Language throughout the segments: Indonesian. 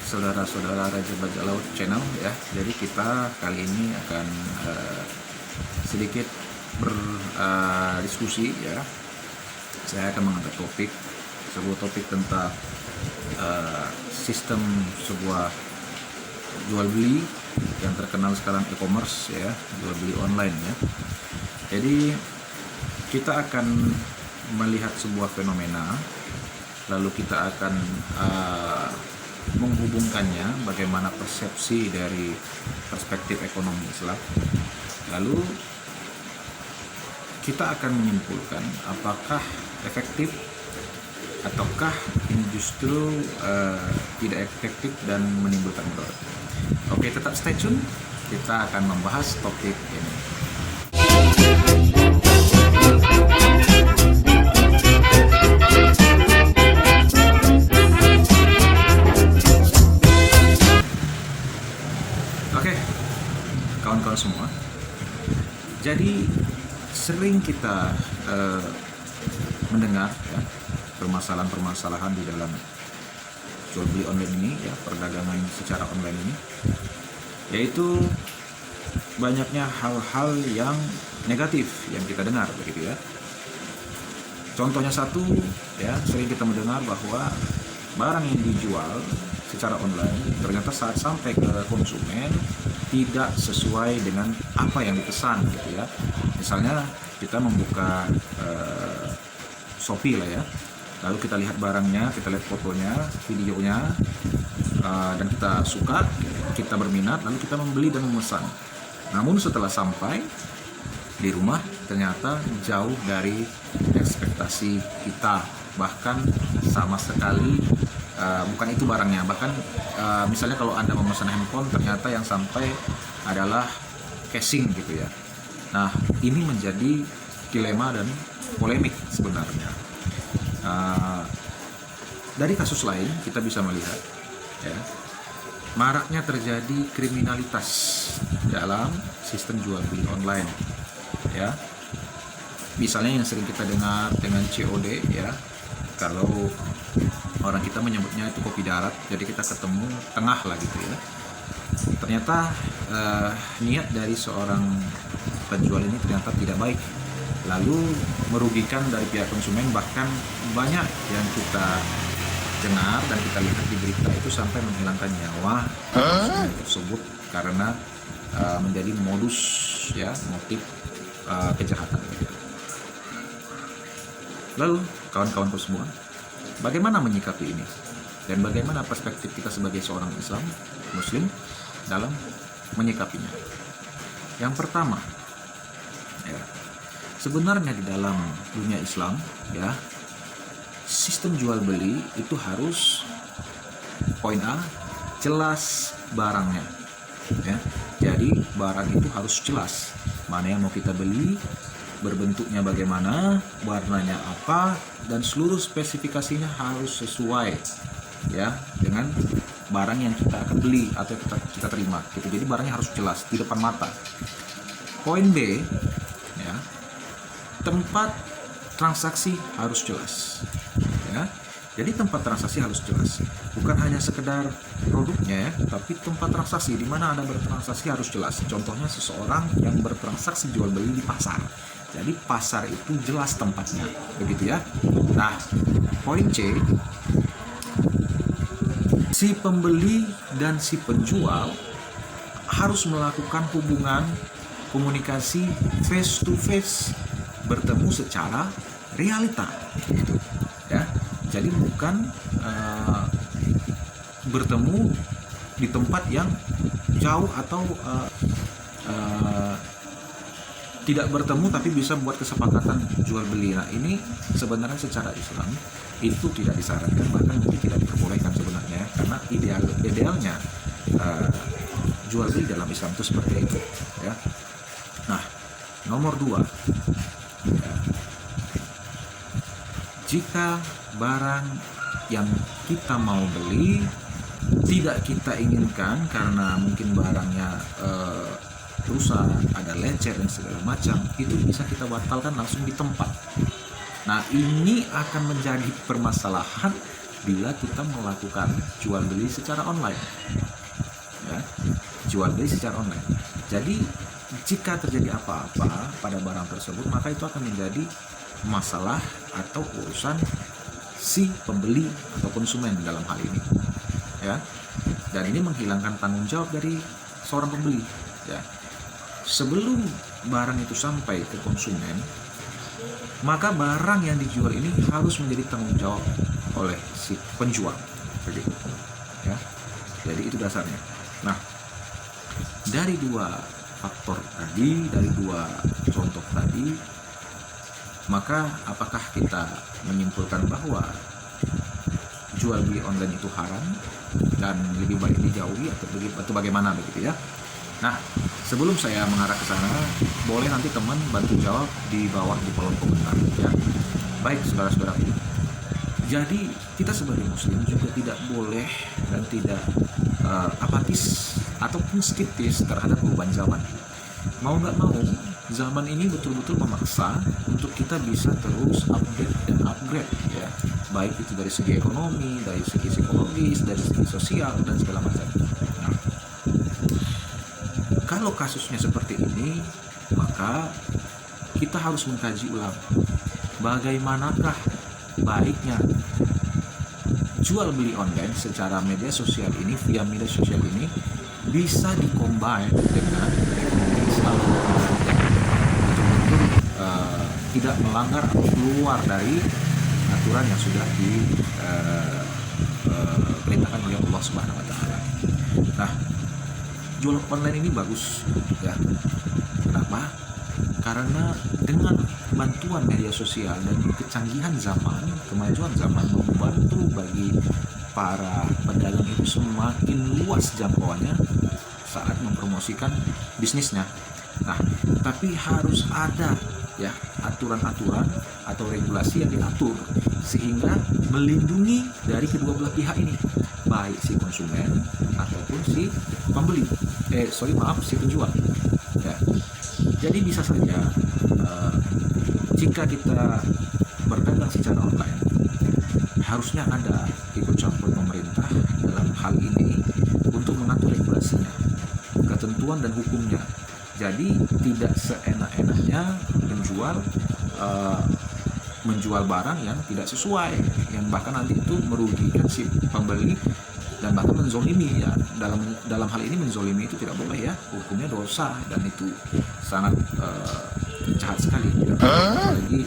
saudara-saudara Raja Bajak Laut Channel ya. Jadi kita kali ini akan sedikit berdiskusi ya. Saya akan mengangkat sebuah topik tentang sistem sebuah jual beli yang terkenal sekarang e-commerce ya, jual beli online ya. Jadi kita akan melihat sebuah fenomena, lalu kita akan menghubungkannya bagaimana persepsi dari perspektif ekonomi Islam. Lalu kita akan menyimpulkan apakah efektif ataukah ini justru tidak efektif dan menimbulkan mudarat. Oke, tetap stay tune. Kita akan membahas topik ini. Oke, kawan-kawan semua. Jadi sering kita mendengar ya, permasalahan-permasalahan di dalam jual beli online ini ya, perdagangan secara online ini, yaitu banyaknya hal-hal yang negatif yang kita dengar begitu ya. Contohnya satu ya, sering kita mendengar bahwa barang yang dijual secara online ternyata saat sampai ke konsumen tidak sesuai dengan apa yang dipesan gitu ya. Misalnya kita membuka Shopee lah ya, lalu kita lihat barangnya, kita lihat fotonya, videonya, dan kita suka, kita berminat, lalu kita membeli dan memesan. Namun setelah sampai di rumah ternyata jauh dari ekspektasi kita, bahkan sama sekali bukan itu barangnya. Bahkan misalnya kalau Anda memesan handphone, ternyata yang sampai adalah casing gitu ya. Nah, ini menjadi dilema dan polemik sebenarnya. Dari kasus lain kita bisa melihat ya, maraknya terjadi kriminalitas dalam sistem jual beli online ya. Misalnya yang sering kita dengar dengan COD ya, kalau orang kita menyebutnya itu kopi darat, jadi kita ketemu tengah lah gitu ya. Ternyata niat dari seorang penjual ini ternyata tidak baik, lalu merugikan dari pihak konsumen. Bahkan banyak yang kita dengar dan kita lihat di berita itu sampai menghilangkan nyawa konsumen tersebut karena menjadi modus ya, motif kejahatan. Lalu kawan-kawanku semua, bagaimana menyikapi ini dan bagaimana perspektif kita sebagai seorang Muslim dalam menyikapinya? Yang pertama ya, sebenarnya di dalam dunia Islam ya, sistem jual beli itu harus, poin A, jelas barangnya ya. Jadi barang itu harus jelas mana yang mau kita beli, berbentuknya bagaimana, warnanya apa, dan seluruh spesifikasinya harus sesuai ya dengan barang yang kita akan beli atau kita terima gitu. Jadi barangnya harus jelas di depan mata. Poin B ya, tempat transaksi harus jelas ya. Jadi tempat transaksi harus jelas, bukan hanya sekedar produknya ya, tapi tempat transaksi di mana Anda bertransaksi harus jelas. Contohnya seseorang yang bertransaksi jual beli di pasar, jadi pasar itu jelas tempatnya begitu ya. Nah, poin C, si pembeli dan si penjual harus melakukan hubungan komunikasi face to face, bertemu secara realita gitu ya. Jadi bukan bertemu di tempat yang jauh atau tidak bertemu tapi bisa buat kesepakatan jual beli. Nah, ini sebenarnya secara Islam itu tidak disarankan, bahkan mungkin tidak diperbolehkan sebenarnya, karena idealnya jual beli dalam Islam itu seperti itu ya. Nah, nomor 2 ya, jika barang yang kita mau beli tidak kita inginkan karena mungkin barangnya rusak, ada lecet dan segala macam, itu bisa kita batalkan langsung di tempat. Nah, ini akan menjadi permasalahan bila kita melakukan jual beli secara online, ya, jual beli secara online. Jadi jika terjadi apa-apa pada barang tersebut, maka itu akan menjadi masalah atau urusan si pembeli atau konsumen dalam hal ini, ya. Dan ini menghilangkan tanggung jawab dari seorang pembeli, ya. Sebelum barang itu sampai ke konsumen, maka barang yang dijual ini harus menjadi tanggung jawab oleh si penjual, begitu, ya. Jadi itu dasarnya. Nah, dari dua faktor tadi, dari dua contoh tadi, maka apakah kita menyimpulkan bahwa jual beli online itu haram dan lebih baik dijauhi atau bagaimana, begitu ya? Nah, sebelum saya mengarah ke sana, boleh nanti teman bantu jawab di bawah di kolom komentar, ya. Baik, saudara-saudaraku. Jadi kita sebagai muslim juga tidak boleh dan tidak apatis ataupun skeptis terhadap perubahan zaman. Mau nggak mau, zaman ini betul-betul memaksa untuk kita bisa terus update dan upgrade, ya. Baik itu dari segi ekonomi, dari segi psikologis, dari segi sosial dan segala macam. Nah, kalau kasusnya seperti ini, maka kita harus mengkaji ulang bagaimanakah baiknya jual beli online secara media sosial ini, via media sosial ini bisa dikombin dengan ekonomi Islam, betul-betul tidak melanggar atau keluar dari aturan yang sudah diperintahkan oleh Allah Subhanahu Wa Taala. Nah, jual online ini bagus, ya. Kenapa? Karena dengan bantuan media sosial dan kecanggihan zaman, kemajuan zaman membantu bagi para pedagang itu semakin luas jangkauannya saat mempromosikan bisnisnya. Nah, tapi harus ada, ya, aturan-aturan atau regulasi yang diatur sehingga melindungi dari kedua belah pihak ini, baik si konsumen ataupun si pembeli. Si penjual. Ya. Jadi bisa saja jika kita berdagang secara online, harusnya ada ikut campur pemerintah dalam hal ini untuk mengatur regulasinya, ketentuan dan hukumnya. Jadi tidak seenak-enaknya menjual barang yang tidak sesuai, yang bahkan nanti itu merugikan si pembeli dan bahkan menzolimi, ya. Dalam hal ini menzolimi itu tidak boleh, ya, hukumnya dosa dan itu sangat jahat sekali, ya. Apalagi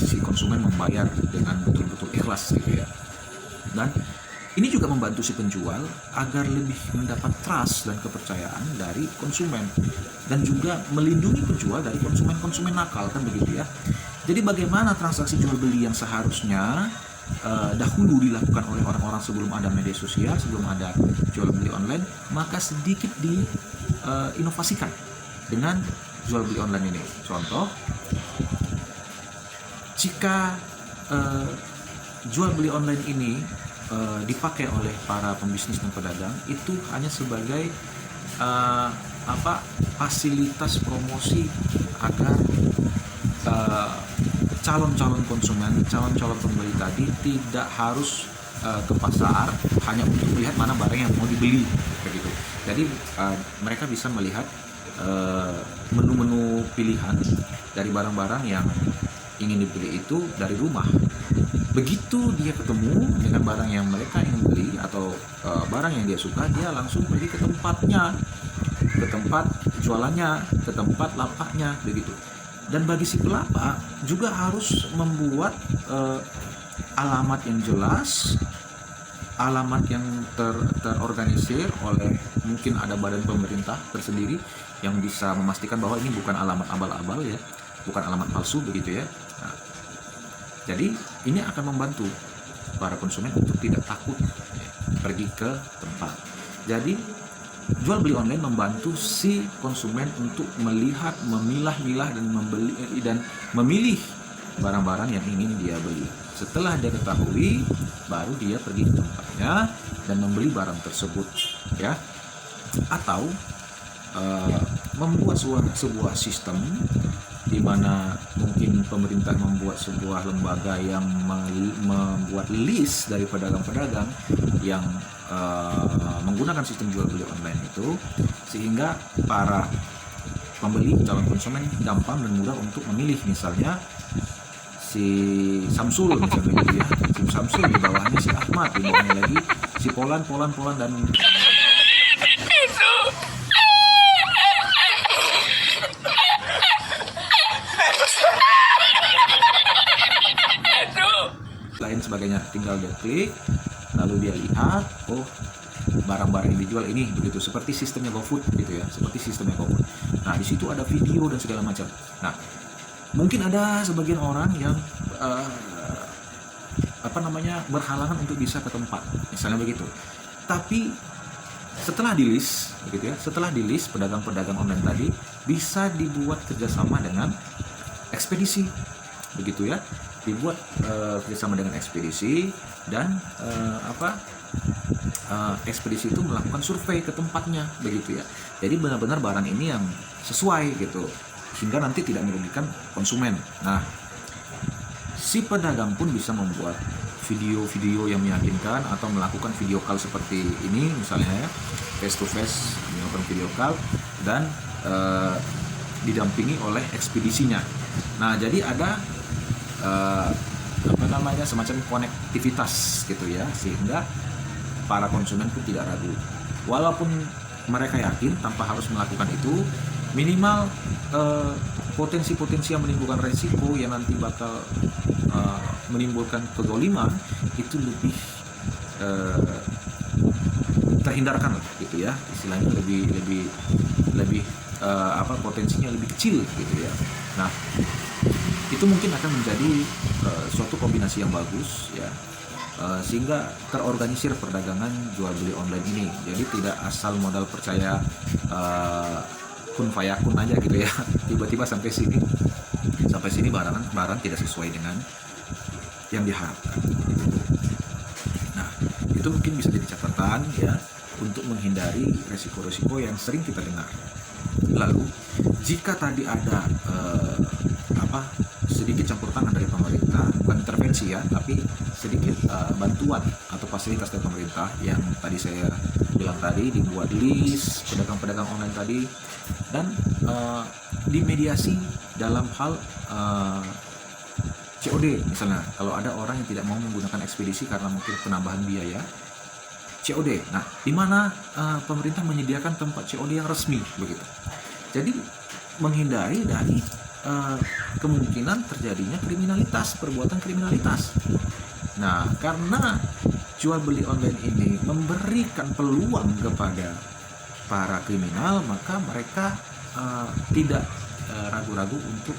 si konsumen membayar dengan betul-betul ikhlas, gitu ya. Dan ini juga membantu si penjual agar lebih mendapat trust dan kepercayaan dari konsumen, dan juga melindungi penjual dari konsumen-konsumen nakal, kan begitu, ya. Jadi bagaimana transaksi jual beli yang seharusnya dahulu dilakukan oleh orang-orang sebelum ada media sosial, sebelum ada jual beli online, maka sedikit diinovasikan dengan jual beli online ini. Contoh, jika jual beli online ini dipakai oleh para pembisnis dan pedagang, itu hanya sebagai fasilitas promosi agar calon-calon konsumen, calon-calon pembeli tadi tidak harus ke pasar hanya untuk melihat mana barang yang mau dibeli, begitu. Jadi mereka bisa melihat menu-menu pilihan dari barang-barang yang ingin dibeli itu dari rumah. Begitu dia ketemu dengan barang yang mereka ingin beli atau barang yang dia suka, dia langsung pergi ke tempatnya, ke tempat jualannya, ke tempat lapaknya, begitu. Dan bagi si pelapak juga harus membuat alamat yang jelas, alamat yang terorganisir oleh, mungkin ada badan pemerintah tersendiri yang bisa memastikan bahwa ini bukan alamat abal-abal, ya, bukan alamat palsu, begitu, ya. Nah, jadi ini akan membantu para konsumen untuk tidak takut, ya, pergi ke tempat. Jadi jual beli online membantu si konsumen untuk melihat, memilah-milah dan memilih barang-barang yang ingin dia beli. Setelah dia ketahui, baru dia pergi ke tempatnya dan membeli barang tersebut, ya. Atau membuat sebuah sistem di mana mungkin pemerintah membuat sebuah lembaga yang membuat list dari pedagang-pedagang yang menggunakan sistem jual beli online itu, sehingga para pembeli, calon konsumen gampang dan mudah untuk memilih. Misalnya si Samsul misalnya gitu ya, si Samsul di bawahnya si Ahmad, di bawahnya lagi si Polan dan lain sebagainya. Tinggal dia klik, lalu dia lihat, oh barang-barang yang dijual ini begitu, seperti sistemnya GoFood gitu ya, seperti sistemnya GoFood. Nah di situ ada video dan segala macam. Nah mungkin ada sebagian orang yang berhalangan untuk bisa ke tempat, misalnya begitu. Tapi setelah di list begitu ya, setelah di list pedagang-pedagang online tadi bisa dibuat kerjasama dengan ekspedisi begitu ya, dibuat kerjasama dengan ekspedisi dan ekspedisi itu melakukan survei ke tempatnya begitu ya. Jadi benar-benar barang ini yang sesuai gitu, sehingga nanti tidak merugikan konsumen. Nah si pedagang pun bisa membuat video-video yang meyakinkan atau melakukan video call seperti ini misalnya ya, face to face, melakukan video call dan didampingi oleh ekspedisinya. Nah jadi ada semacam konektivitas gitu ya, sehingga para konsumen pun tidak ragu. Walaupun mereka yakin tanpa harus melakukan itu, minimal potensi-potensi yang menimbulkan resiko yang nanti bakal menimbulkan kezaliman itu lebih terhindarkan lah gitu ya, istilahnya lebih potensinya lebih kecil gitu ya. Nah itu mungkin akan menjadi suatu kombinasi yang bagus ya, sehingga terorganisir perdagangan jual beli online ini. Jadi tidak asal modal percaya kun fayakun aja gitu ya, tiba-tiba sampai sini barang tidak sesuai dengan yang diharapkan gitu. Nah itu mungkin bisa jadi catatan ya untuk menghindari resiko-resiko yang sering kita dengar. Lalu jika tadi ada sedikit campur tangan dari pemerintah, bukan intervensi ya, tapi sedikit bantuan atau fasilitas dari pemerintah yang tadi saya bilang tadi, dibuat list pedagang-pedagang online tadi, dan dimediasi dalam hal COD misalnya. Kalau ada orang yang tidak mau menggunakan ekspedisi karena mungkin penambahan biaya, COD. Nah, di mana pemerintah menyediakan tempat COD yang resmi begitu. Jadi menghindari dari kemungkinan terjadinya perbuatan kriminalitas. Nah, karena jual beli online ini memberikan peluang kepada para kriminal, maka mereka tidak ragu-ragu untuk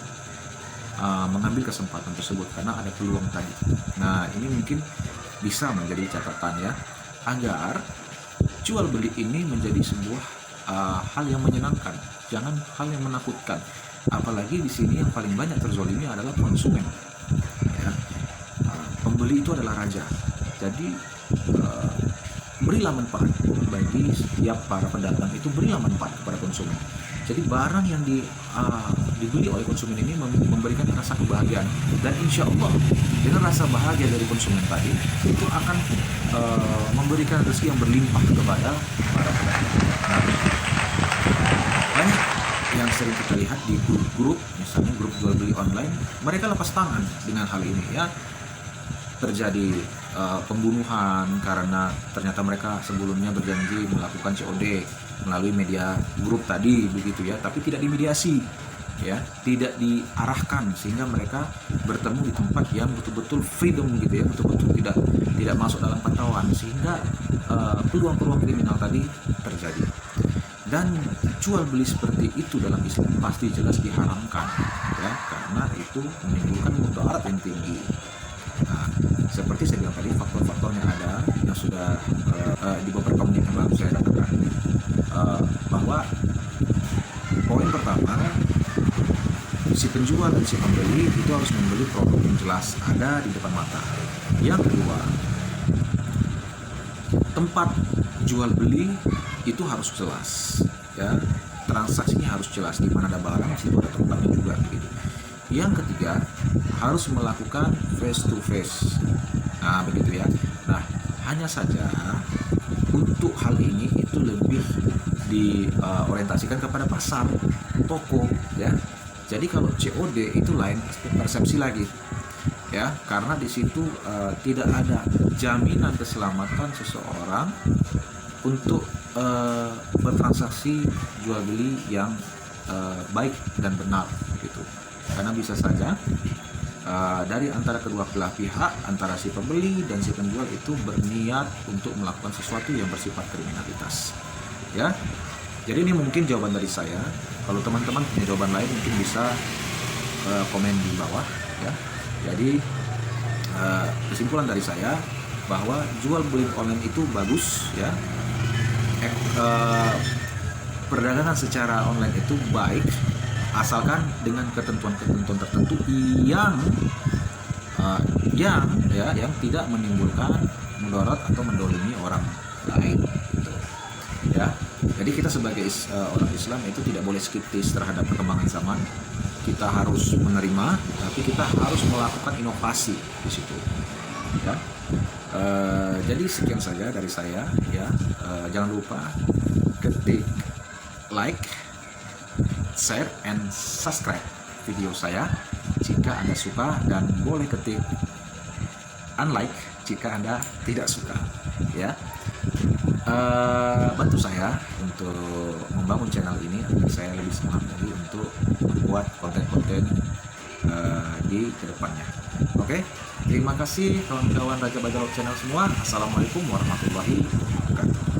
mengambil kesempatan tersebut karena ada peluang tadi. Nah, ini mungkin bisa menjadi catatan ya, agar jual beli ini menjadi sebuah hal yang menyenangkan, jangan hal yang menakutkan. Apalagi di sini yang paling banyak terzolimi adalah konsumen. Ya. Pembeli itu adalah raja. Jadi berilah manfaat bagi setiap para pedagang, itu berilah manfaat kepada konsumen. Jadi barang yang dibeli oleh konsumen ini memberikan rasa kebahagiaan, dan insya Allah dengan rasa bahagia dari konsumen tadi itu akan memberikan rezeki yang berlimpah kepada para pedagang. Nah, banyak yang sering kita lihat di grup-grup, misalnya grup jual beli online, mereka lepas tangan dengan hal ini ya. Terjadi pembunuhan karena ternyata mereka sebelumnya berjanji melakukan COD melalui media grup tadi begitu ya, tapi tidak dimediasi ya, tidak diarahkan sehingga mereka bertemu di tempat yang betul-betul freedom gitu ya, betul-betul tidak masuk dalam pantauan, sehingga peluang-peluang kriminal tadi terjadi. Dan jual beli seperti itu dalam Islam pasti jelas diharamkan ya, karena itu menimbulkan mudarat yang tinggi. Nah, seperti saya bilang tadi, faktor-faktornya ada yang sudah di beberapa menit yang lalu saya katakan, bahwa poin pertama, si penjual dan si pembeli itu harus membeli produk yang jelas ada di depan mata. Yang kedua, tempat jual beli itu harus jelas ya, transaksinya harus jelas, di mana ada barang di situ ada tempatnya juga gitu. Yang ketiga, harus melakukan face to face. Nah, begitu ya. Nah, hanya saja untuk hal ini itu lebih diorientasikan kepada pasar, toko ya. Jadi kalau COD itu lain persepsi lagi ya, karena di situ tidak ada jaminan keselamatan seseorang untuk bertransaksi jual beli yang baik dan benar gitu. Karena bisa saja dari antara kedua belah pihak, antara si pembeli dan si penjual itu berniat untuk melakukan sesuatu yang bersifat kriminalitas ya. Jadi ini mungkin jawaban dari saya. Kalau teman-teman punya jawaban lain mungkin bisa komen di bawah ya. Jadi kesimpulan dari saya bahwa jual beli online itu bagus ya. Perdagangan secara online itu baik asalkan dengan ketentuan-ketentuan tertentu yang tidak menimbulkan mudarat atau mendolimi orang lain gitu ya. Jadi kita sebagai orang Islam itu tidak boleh skeptis terhadap perkembangan zaman. Kita harus menerima, tapi kita harus melakukan inovasi di situ ya. Jadi sekian saja dari saya ya. Jangan lupa ketik like, share, and subscribe video saya jika Anda suka, dan boleh ketik unlike jika Anda tidak suka ya. Bantu saya untuk membangun channel ini agar saya lebih semangat lagi untuk membuat konten-konten di kedepannya. Oke, terima kasih kawan-kawan Raja Bajau channel semua. Assalamualaikum warahmatullahi wabarakatuh.